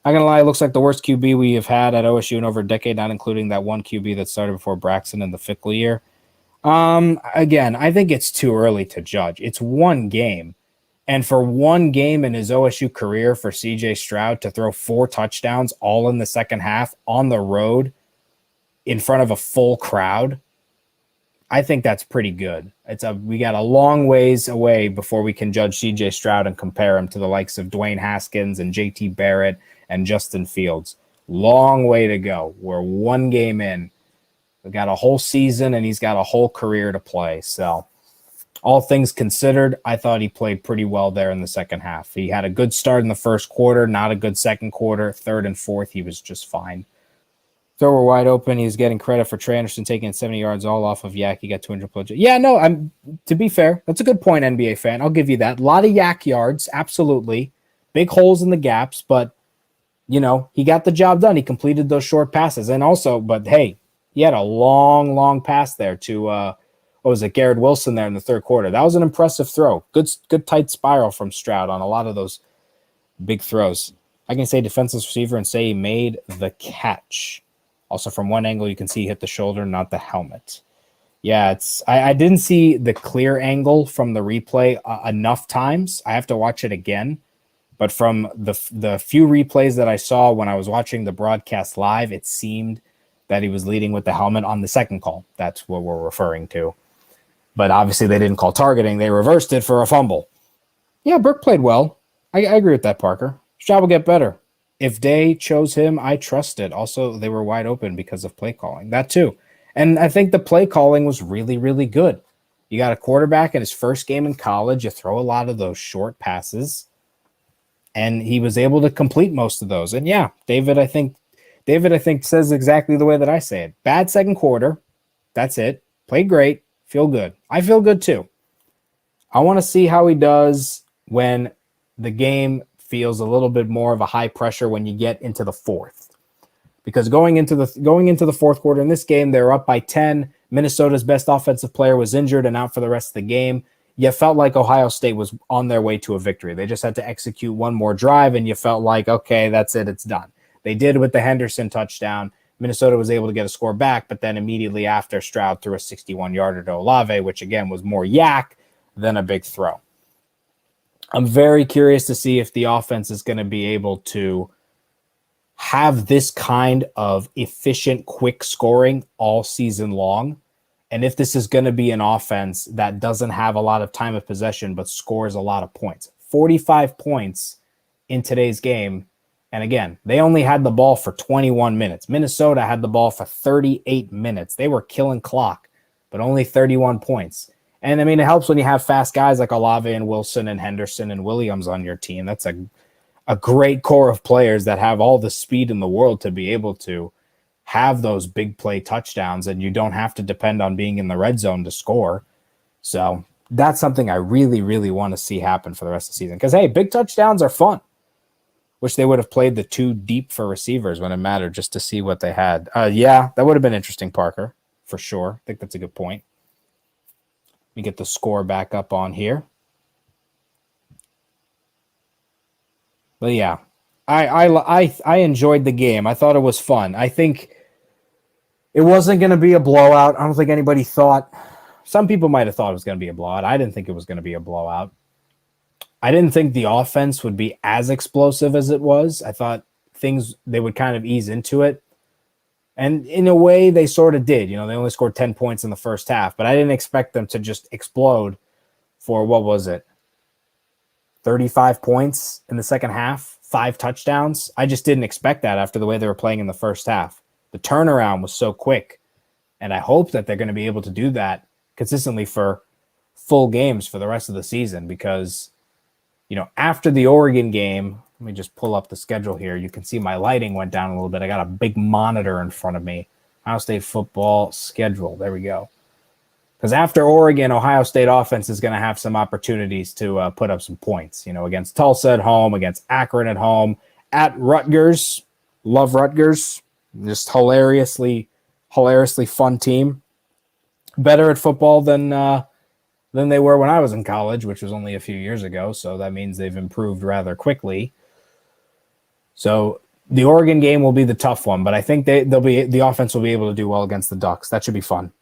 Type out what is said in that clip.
I'm going to lie, it looks like the worst QB we have had at OSU in over a decade, not including that one QB that started before Braxton in the Fickle year. Again, I think it's too early to judge. It's one game. And for one game in his OSU career for CJ Stroud to throw 4 touchdowns all in the second half on the road in front of a full crowd, I think that's pretty good. We got a long ways away before we can judge CJ Stroud and compare him to the likes of Dwayne Haskins and JT Barrett and Justin Fields. Long way to go. We're one game in. We got a whole season and he's got a whole career to play. So all things considered, I thought he played pretty well there in the second half. He had a good start in the first quarter, not a good second quarter. Third and fourth, he was just fine. Thrower wide open. He's getting credit for Trey Anderson taking 70 yards all off of Yak. He got 200 plus. Yeah, no, to be fair, that's a good point, NBA fan. I'll give you that. A lot of Yak yards, absolutely. Big holes in the gaps, but, he got the job done. He completed those short passes. And also, but hey, he had a long, long pass there to, Garrett Wilson there in the third quarter. That was an impressive throw. Good tight spiral from Stroud on a lot of those big throws. I can say defenseless receiver and say he made the catch. Also, from one angle, you can see he hit the shoulder, not the helmet. Yeah, I didn't see the clear angle from the replay enough times. I have to watch it again. But from the few replays that I saw when I was watching the broadcast live, it seemed that he was leading with the helmet on the second call. That's what we're referring to. But obviously, they didn't call targeting. They reversed it for a fumble. Yeah, Burke played well. I agree with that, Parker. Stroud will get better. If they chose him, I trust it. Also, they were wide open because of play calling. That too. And I think the play calling was really, really good. You got a quarterback in his first game in college. You throw a lot of those short passes. And he was able to complete most of those. And yeah, David, I think says exactly the way that I say it. Bad second quarter. That's it. Played great. Feel good. I feel good too. I want to see how he does when the game feels a little bit more of a high pressure when you get into the fourth. Because going into the fourth quarter in this game, they're up by 10. Minnesota's best offensive player was injured and out for the rest of the game. You felt like Ohio State was on their way to a victory. They just had to execute one more drive, and you felt like, okay, that's it, it's done. They did with the Henderson touchdown. Minnesota was able to get a score back, but then immediately after, Stroud threw a 61-yarder to Olave, which again was more yak than a big throw. I'm very curious to see if the offense is going to be able to have this kind of efficient, quick scoring all season long. And if this is going to be an offense that doesn't have a lot of time of possession, but scores a lot of points. 45 points in today's game. And again, they only had the ball for 21 minutes. Minnesota had the ball for 38 minutes. They were killing clock, but only 31 points. And, I mean, it helps when you have fast guys like Olave and Wilson and Henderson and Williams on your team. That's a great core of players that have all the speed in the world to be able to have those big play touchdowns, and you don't have to depend on being in the red zone to score. So that's something I really, really want to see happen for the rest of the season. Because, hey, big touchdowns are fun. Wish they would have played the two deep for receivers when it mattered just to see what they had. Yeah, that would have been interesting, Parker, for sure. I think that's a good point. Let me get the score back up on here. But yeah, I enjoyed the game. I thought it was fun. I think it wasn't going to be a blowout. I don't think anybody thought. Some people might have thought it was going to be a blowout. I didn't think it was going to be a blowout. I didn't think the offense would be as explosive as it was. I thought they would kind of ease into it. And in a way, they sort of did. They only scored 10 points in the first half, but I didn't expect them to just explode for, 35 points in the second half, 5 touchdowns. I just didn't expect that after the way they were playing in the first half. The turnaround was so quick, and I hope that they're going to be able to do that consistently for full games for the rest of the season because, after the Oregon game, let me just pull up the schedule here. You can see my lighting went down a little bit. I got a big monitor in front of me. Ohio State football schedule. There we go. Because after Oregon, Ohio State offense is going to have some opportunities to put up some points, against Tulsa at home, against Akron at home, at Rutgers. Love Rutgers. Just hilariously fun team. Better at football than they were when I was in college, which was only a few years ago. So that means they've improved rather quickly. So The Oregon game will be the tough one, but I think the offense will be able to do well against the Ducks. That should be fun.